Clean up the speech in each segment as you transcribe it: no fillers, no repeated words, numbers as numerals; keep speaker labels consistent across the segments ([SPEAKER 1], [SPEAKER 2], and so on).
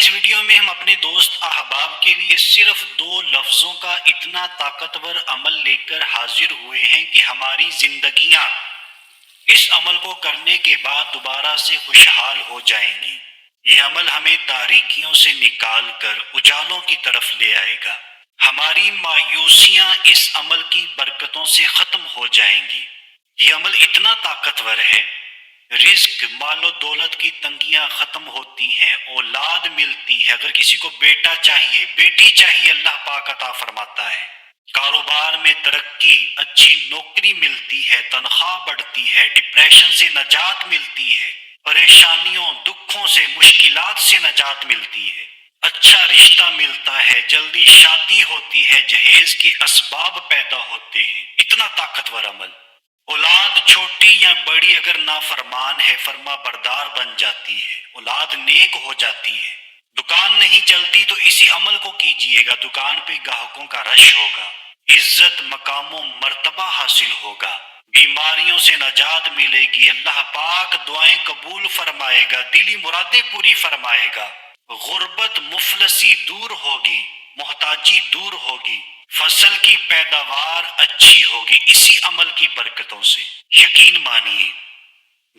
[SPEAKER 1] اس video میں ہم اپنے دوست احباب کے لیے صرف 2 لفظوں کا اتنا طاقتور عمل لے کر حاضر ہوئے ہیں کہ ہماری زندگیاں اس عمل کو کرنے کے بعد دوبارہ سے خوشحال ہو جائیں گی۔ یہ عمل ہمیں تاریکیوں سے نکال کر اجالوں کی طرف لے آئے گا۔ ہماری مایوسیاں اس عمل کی برکتوں سے ختم ہو جائیں گی۔ یہ عمل اتنا طاقتور ہے، رزق مال و دولت کی تنگیاں ختم ہوتی ہیں، اولاد ملتی ہے۔ اگر کسی کو بیٹا چاہیے، بیٹی چاہیے، اللہ پاک عطا فرماتا ہے۔ کاروبار میں ترقی، اچھی نوکری ملتی ہے، تنخواہ بڑھتی ہے، ڈپریشن سے نجات ملتی ہے، پریشانیوں، دکھوں سے، مشکلات سے نجات ملتی ہے، اچھا رشتہ ملتا ہے، جلدی شادی ہوتی ہے، جہیز کے اسباب پیدا ہوتے ہیں۔ اتنا طاقتور عمل۔ اولاد چھوٹی یا بڑی اگر نافرمان ہے، فرما بردار بن جاتی ہے، اولاد نیک ہو جاتی ہے۔ دکان نہیں چلتی تو اسی عمل کو کیجئے گا، دکان پہ گاہکوں کا رش ہوگا، عزت، مقام و مرتبہ حاصل ہوگا، بیماریوں سے نجات ملے گی، اللہ پاک دعائیں قبول فرمائے گا، دلی مرادیں پوری فرمائے گا، غربت مفلسی دور ہوگی، محتاجی دور ہوگی، فصل کی پیداوار اچھی ہوگی اسی عمل کی برکتوں سے۔ یقین مانیے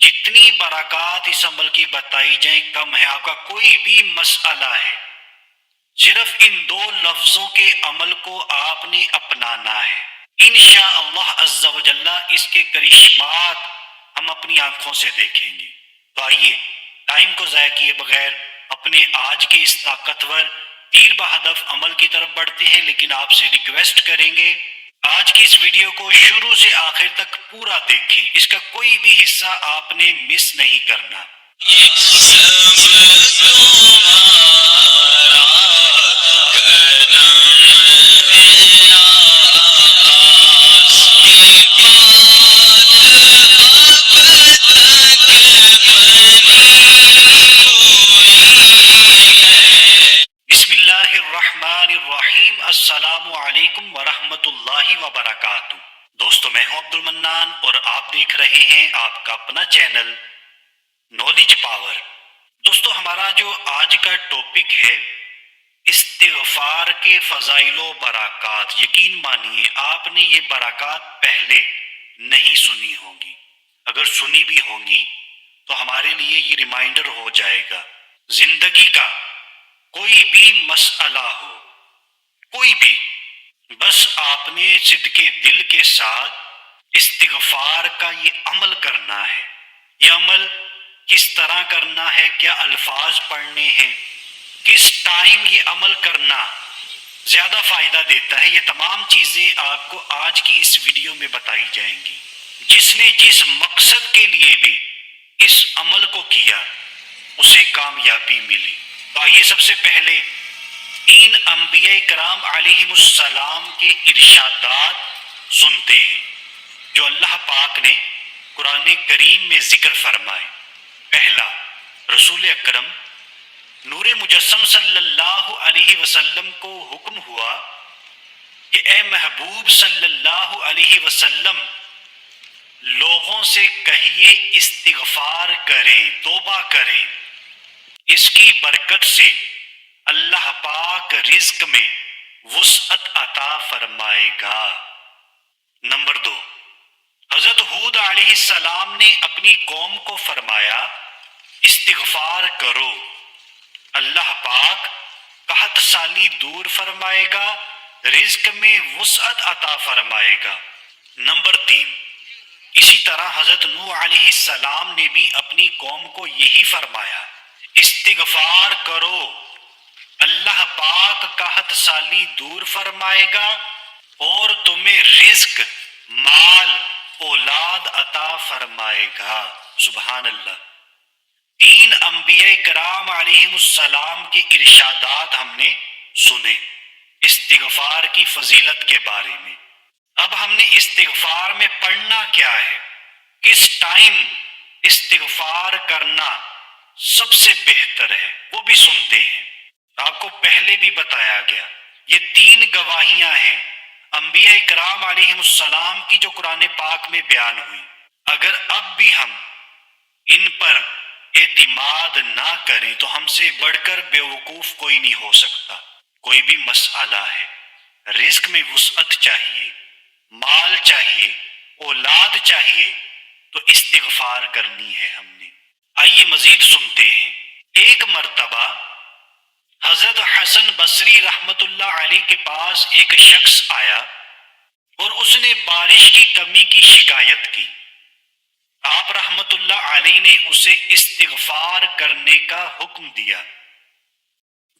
[SPEAKER 1] جتنی برکات اس عمل کی بتائی جائیں کم ہے۔ آپ کا کوئی بھی مسئلہ ہے، صرف ان 2 لفظوں کے عمل کو آپ نے اپنانا ہے، انشاءاللہ عز و جل اس کے کرشمات ہم اپنی آنکھوں سے دیکھیں گے۔ تو آئیے ٹائم کو ضائع کیے بغیر اپنے آج کے اس طاقتور تیر بہدف عمل کی طرف بڑھتے ہیں، لیکن آپ سے ریکویسٹ کریں گے آج کی اس ویڈیو کو شروع سے آخر تک پورا دیکھیں، اس کا کوئی بھی حصہ آپ نے مس نہیں کرنا۔ بسم اللہ الرحمن الرحیم۔ السلام علیکم ورحمۃ اللہ وبرکاتہ۔ دوستو میں ہوں عبد المنان اور آپ دیکھ رہے ہیں آپ کا اپنا چینل نالج پاور۔ دوستو ہمارا جو آج کا ٹاپک ہے استغفار کے فضائل و برکات، یقین مانیے آپ نے یہ برکات پہلے نہیں سنی ہوں گی، اگر سنی بھی ہوں گی تو ہمارے لیے یہ ریمائنڈر ہو جائے گا۔ زندگی کا کوئی بھی مسئلہ ہو، کوئی بھی، بس آپ نے صدق دل کے ساتھ استغفار کا یہ عمل کرنا ہے۔ یہ عمل کس طرح کرنا ہے، کیا الفاظ پڑھنے ہیں، کس ٹائم یہ عمل کرنا زیادہ فائدہ دیتا ہے، یہ تمام چیزیں آپ کو آج کی اس ویڈیو میں بتائی جائیں گی۔ جس نے جس مقصد کے لیے بھی اس عمل کو کیا اسے کامیابی ملی۔ تو آئیے سب سے پہلے ان انبیاء کرام علیہم السلام کے ارشادات سنتے ہیں جو اللہ پاک نے قرآن کریم میں ذکر فرمائے۔ پہلا، رسول اکرم نور مجسم صلی اللہ علیہ وسلم کو حکم ہوا کہ اے محبوب صلی اللہ علیہ وسلم لوگوں سے کہیے استغفار کریں، توبہ کریں، اس کی برکت سے اللہ پاک رزق میں وسعت عطا فرمائے گا۔ نمبر 2، حضرت ہود علیہ السلام نے اپنی قوم کو فرمایا استغفار کرو، اللہ پاک قحط سالی دور فرمائے گا، رزق میں وسعت عطا فرمائے گا۔ نمبر 3، اسی طرح حضرت نوح علیہ السلام نے بھی اپنی قوم کو یہی فرمایا استغفار کرو، اللہ پاک قحط سالی دور فرمائے گا اور تمہیں رزق، مال، اولاد عطا فرمائے گا۔ سبحان اللہ۔ 3 انبیاء کرام علیہم السلام کے ارشادات ہم نے سنے استغفار کی فضیلت کے بارے میں۔ اب ہم نے استغفار میں پڑھنا کیا ہے، کس ٹائم استغفار کرنا سب سے بہتر ہے، وہ بھی سنتے ہیں۔ آپ کو پہلے بھی بتایا گیا یہ 3 گواہیاں ہیں انبیاء کرام علیہم السلام کی جو قرآن پاک میں بیان ہوئی۔ اگر اب بھی ہم ان پر اعتماد نہ کریں تو ہم سے بڑھ کر بیوقوف کوئی نہیں ہو سکتا۔ کوئی بھی مسئلہ ہے، رزق میں وسعت چاہیے، مال چاہیے، اولاد چاہیے، تو استغفار کرنی ہے ہم نے۔ آئیے مزید سنتے ہیں۔ ایک مرتبہ حضرت حسن بصری رحمت اللہ علیہ کے پاس ایک شخص آیا اور اس نے بارش کی کمی کی شکایت کی۔ آپ رحمت اللہ علیہ نے اسے استغفار کرنے کا حکم دیا۔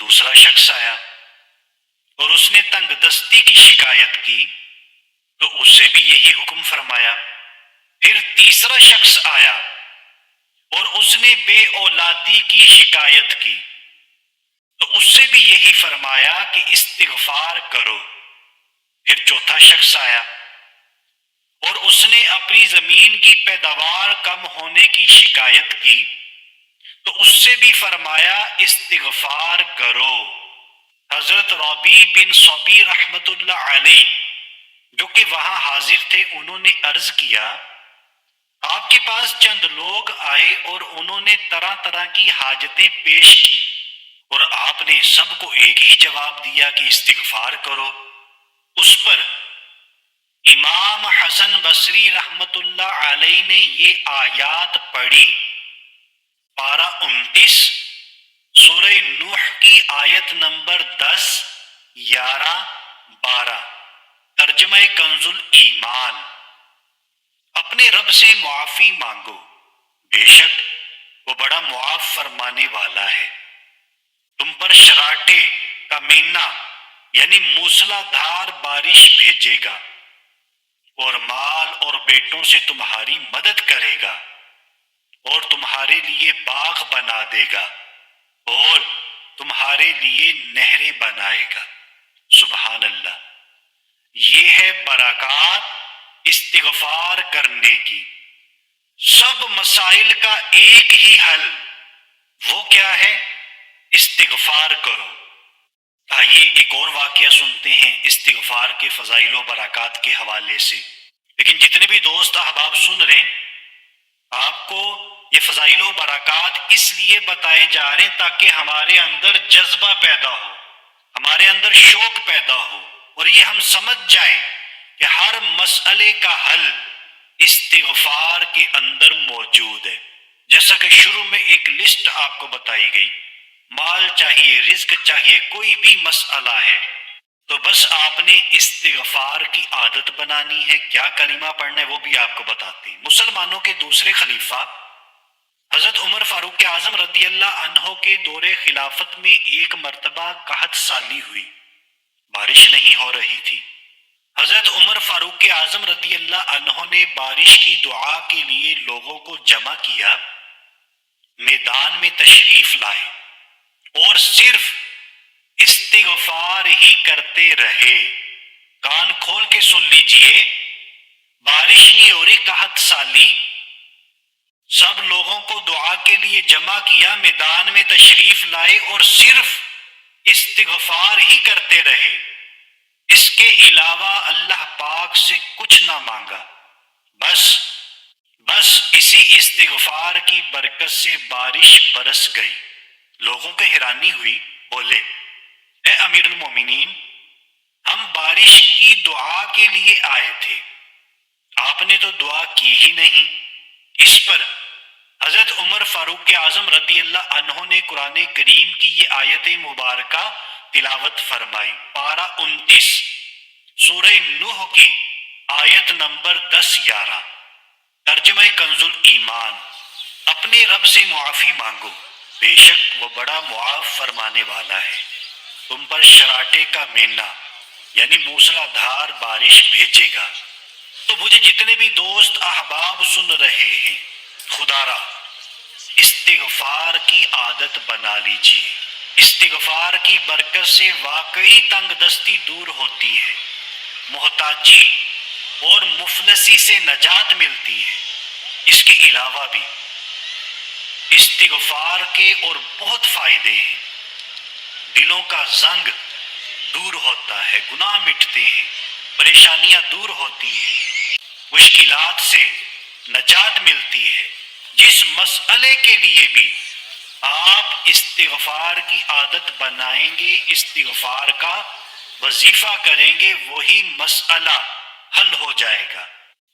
[SPEAKER 1] دوسرا شخص آیا اور اس نے تنگ دستی کی شکایت کی تو اسے بھی یہی حکم فرمایا۔ پھر تیسرا شخص آیا اور اس نے بے اولادی کی شکایت کی تو اس سے بھی یہی فرمایا کہ استغفار کرو۔ پھر چوتھا شخص آیا اور اس نے اپنی زمین کی پیداوار کم ہونے کی شکایت کی تو اس سے بھی فرمایا استغفار کرو۔ حضرت ربیع بن صبی رحمت اللہ علیہ جو کہ وہاں حاضر تھے، انہوں نے عرض کیا آپ کے پاس چند لوگ آئے اور انہوں نے طرح طرح کی حاجتیں پیش کی اور آپ نے سب کو ایک ہی جواب دیا کہ استغفار کرو۔ اس پر امام حسن بصری رحمت اللہ علیہ نے یہ آیات پڑھی، پارہ 29 سورہ نوح کی آیت نمبر 10، 11، 12، ترجمہ کنز الایمان۔ اپنے رب سے معافی مانگو، بے شک وہ بڑا معاف فرمانے والا ہے۔ تم پر شراٹے کا مہینہ یعنی موسلا دھار بارش بھیجے گا اور مال اور بیٹوں سے تمہاری مدد کرے گا اور تمہارے لیے باغ بنا دے گا اور تمہارے لیے نہریں بنائے گا۔ سبحان اللہ۔ یہ ہے برکات استغفار کرنے کی۔ سب مسائل کا ایک ہی حل، وہ کیا ہے؟ استغفار کرو۔ آئیے ایک اور واقعہ سنتے ہیں استغفار کے فضائل و برکات کے حوالے سے۔ لیکن جتنے بھی دوست احباب سن رہے ہیں، آپ کو یہ فضائل و برکات اس لیے بتائے جا رہے ہیں تاکہ ہمارے اندر جذبہ پیدا ہو، ہمارے اندر شوق پیدا ہو اور یہ ہم سمجھ جائیں کہ ہر مسئلے کا حل استغفار کے اندر موجود ہے۔ جیسا کہ شروع میں ایک لسٹ آپ کو بتائی گئی، مال چاہیے، رزق چاہیے، کوئی بھی مسئلہ ہے تو بس آپ نے استغفار کی عادت بنانی ہے۔ کیا کلمہ پڑھنا ہے وہ بھی آپ کو بتاتے ہیں۔ مسلمانوں کے دوسرے خلیفہ حضرت عمر فاروق اعظم رضی اللہ عنہ کے دور خلافت میں ایک مرتبہ قحط سالی ہوئی، بارش نہیں ہو رہی تھی۔ حضرت عمر فاروق اعظم رضی اللہ عنہ نے بارش کی دعا کے لیے لوگوں کو جمع کیا، میدان میں تشریف لائے اور صرف استغفار ہی کرتے رہے۔ کان کھول کے سن لیجئے، بارش نہیں ہو رہی، قحط سالی، سب لوگوں کو دعا کے لیے جمع کیا، میدان میں تشریف لائے اور صرف استغفار ہی کرتے رہے، اس کے علاوہ اللہ پاک سے کچھ نہ مانگا۔ بس اسی استغفار کی برکت سے بارش برس گئی۔ لوگوں کو حیرانی ہوئی، بولے اے امیر المومنین، ہم بارش کی دعا کے لیے آئے تھے، آپ نے تو دعا کی ہی نہیں۔ اس پر حضرت عمر فاروق اعظم رضی اللہ عنہ نے قرآن کریم کی یہ آیت مبارکہ تلاوت فرمائی، پارہ 29 سورہ نوح کی آیت نمبر 10، 11، ترجمہ کنز الایمان۔ اپنے رب سے معافی مانگو، بے شک وہ بڑا معاف فرمانے والا ہے۔ تم پر شراٹے کا مہینہ یعنی موسلا دھار بارش بھیجے گا۔ تو مجھے جتنے بھی دوست احباب سن رہے ہیں، خدا را استغفار کی عادت بنا لیجئے۔ استغفار کی برکت سے واقعی تنگ دستی دور ہوتی ہے، محتاجی اور مفلسی سے نجات ملتی ہے۔ اس کے علاوہ بھی استغفار کے اور بہت فائدے ہیں۔ دلوں کا زنگ دور ہوتا ہے، گناہ مٹتے ہیں، پریشانیاں دور ہوتی ہیں، مشکلات سے نجات ملتی ہے، جس مسئلے کے لیے بھی آپ استغفار کی عادت بنائیں گے، استغفار کا وظیفہ کریں گے، وہی مسئلہ حل ہو جائے گا۔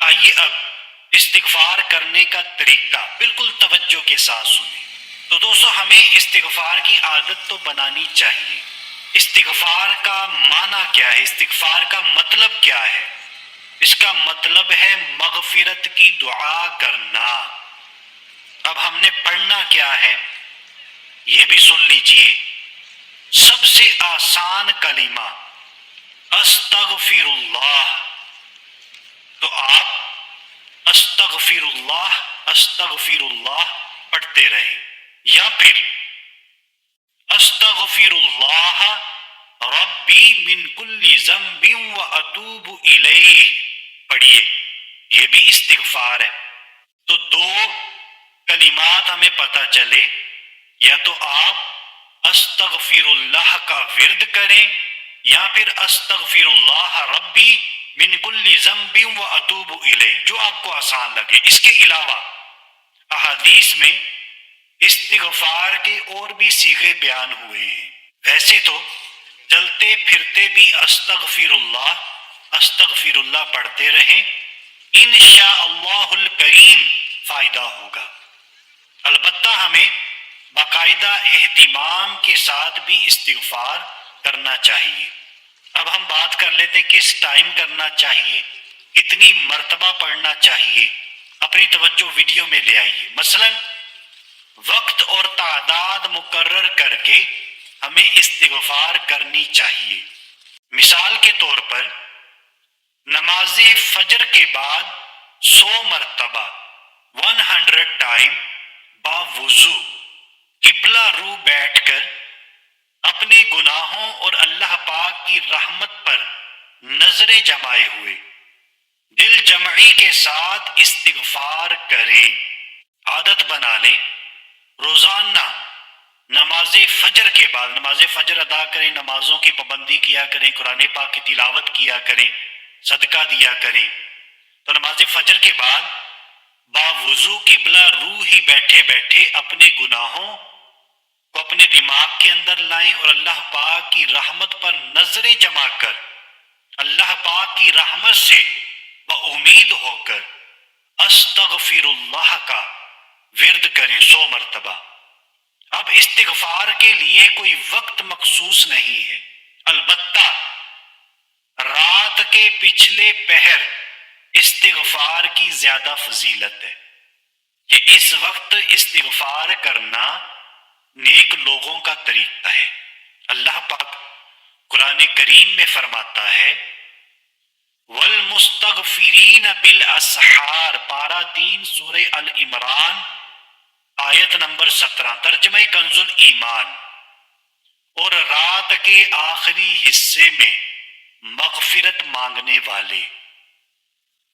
[SPEAKER 1] آئیے اب استغفار کرنے کا طریقہ بالکل توجہ کے ساتھ سنیں۔ تو دوستو، ہمیں استغفار کی عادت تو بنانی چاہیے۔ استغفار کا معنی کیا ہے؟ استغفار کا مطلب کیا ہے؟ اس کا مطلب ہے مغفرت کی دعا کرنا۔ اب ہم نے پڑھنا کیا ہے یہ بھی سن لیجئے۔ سب سے آسان کلمہ استغفر اللہ، تو آپ استغفر اللہ پڑھتے رہیں، یا پھر استغفر اللہ ربی من کل ذنب و اتوب الیہ پڑھیے، یہ بھی استغفار ہے۔ تو دو کلمات ہمیں پتہ چلے، یا تو آپ استغفر اللہ کا ورد کریں، یا پھر استغفر اللہ ربی من کل ذنب و اتوب الیہ، جو آپ کو آسان لگے۔ اس کے علاوہ احادیث میں استغفار کے اور بھی صیغے بیان ہوئے ہیں۔ ویسے تو چلتے پھرتے بھی استغفر اللہ پڑھتے رہیں، انشاءاللہ الکریم فائدہ ہوگا۔ البتہ ہمیں باقاعدہ اہتمام کے ساتھ بھی استغفار کرنا چاہیے۔ اب ہم بات کر لیتے ہیں کس ٹائم کرنا چاہیے، کتنی مرتبہ پڑھنا چاہیے۔ اپنی توجہ ویڈیو میں لے آئیے۔ مثلا وقت اور تعداد مقرر کر کے ہمیں استغفار کرنی چاہیے۔ مثال کے طور پر نماز فجر کے بعد 100 مرتبہ 100 ٹائم باوضو قبلہ رو بیٹھ کر اپنے گناہوں اور اللہ پاک کی رحمت پر نظریں جمائے ہوئے دل جمعی کے ساتھ استغفار کریں۔ عادت بنا لیں، روزانہ نماز فجر کے بعد نماز فجر ادا کریں، نمازوں کی پابندی کیا کریں، قرآن پاک کی تلاوت کیا کریں، صدقہ دیا کریں۔ تو نماز فجر کے بعد باوضو قبلہ رو ہی بیٹھے بیٹھے اپنے گناہوں کو اپنے دماغ کے اندر لائیں، اور اللہ پاک کی رحمت پر نظریں جما کر اللہ پاک کی رحمت سے امید ہو کر استغفر اللہ کا ورد کریں 100 مرتبہ۔ اب استغفار کے لیے کوئی وقت مخصوص نہیں ہے، البتہ رات کے پچھلے پہر استغفار کی زیادہ فضیلت ہے کہ اس وقت استغفار کرنا نیک لوگوں کا طریقہ ہے۔ اللہ پاک قرآن کریم میں فرماتا ہے والمستغفرین بالاسحار، پارہ 3 سورہ العمران آیت نمبر 17، ترجمہ کنز الایمان، اور رات کے آخری حصے میں مغفرت مانگنے والے،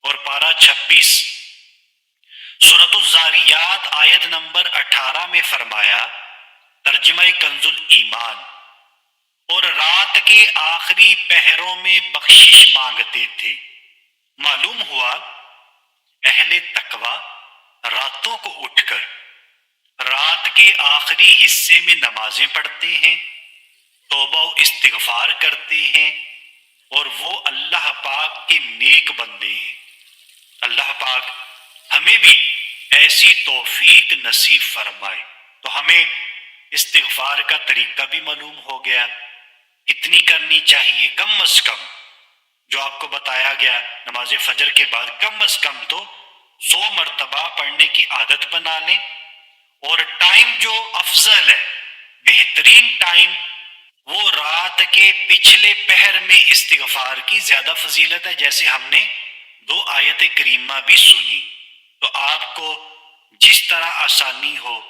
[SPEAKER 1] اور پارہ 26 سورۃ الزاریات آیت نمبر 18 میں فرمایا ترجمہ کنز الایمان، اور رات کے آخری پہروں میں بخشش مانگتے تھے۔ معلوم ہوا اہل تقوی راتوں کو اٹھ کر رات کے آخری حصے میں نمازیں پڑھتے ہیں، توبہ و استغفار کرتے ہیں، اور وہ اللہ پاک کے نیک بندے ہیں۔ اللہ پاک ہمیں بھی ایسی توفیق نصیب فرمائے۔ تو ہمیں استغفار کا طریقہ بھی معلوم ہو گیا، کتنی کرنی چاہیے، کم از کم جو آپ کو بتایا گیا نماز فجر کے بعد کم از کم تو 100 مرتبہ پڑھنے کی عادت بنا لیں، اور ٹائم جو افضل ہے، بہترین ٹائم، وہ رات کے پچھلے پہر میں استغفار کی زیادہ فضیلت ہے، جیسے ہم نے 2 آیت کریمہ بھی سنی۔ تو آپ کو جس طرح آسانی ہو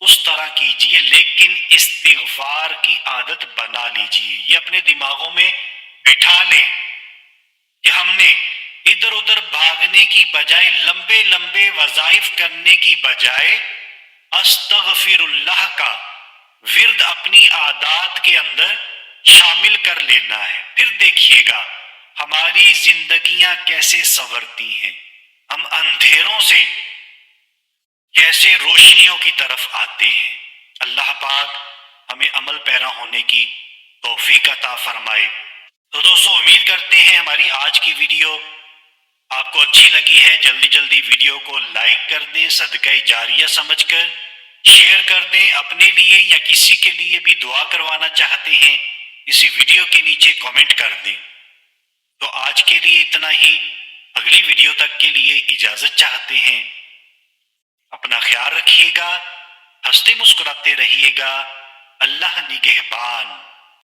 [SPEAKER 1] اس طرح کیجئے، لیکن استغفار کی عادت بنا لیجئے۔ یہ اپنے دماغوں میں بٹھا لیں کہ ہم نے ادھر ادھر بھاگنے کی بجائے، لمبے لمبے وظائف کرنے کی بجائے استغفر اللہ کا ورد اپنی عادات کے اندر شامل کر لینا ہے۔ پھر دیکھیے گا ہماری زندگیاں کیسے سنورتی ہیں۔ ہم اندھیروں سے کیسے روشنیوں کی طرف آتے ہیں۔ اللہ پاک ہمیں عمل پیرا ہونے کی توفیق عطا فرمائے۔ تو دوستو امید کرتے ہیں ہماری آج کی ویڈیو آپ کو اچھی لگی ہے۔ جلدی جلدی ویڈیو کو لائک کر دیں، صدقہ جاریہ سمجھ کر شیئر کر دیں۔ اپنے لیے یا کسی کے لیے بھی دعا کروانا چاہتے ہیں اسی ویڈیو کے نیچے کامنٹ کر دیں۔ تو آج کے لیے اتنا ہی، اگلی ویڈیو تک کے لیے اجازت چاہتے ہیں۔ اپنا خیال رکھیے گا، ہنستے مسکراتے رہیے گا۔ اللہ نگہبان۔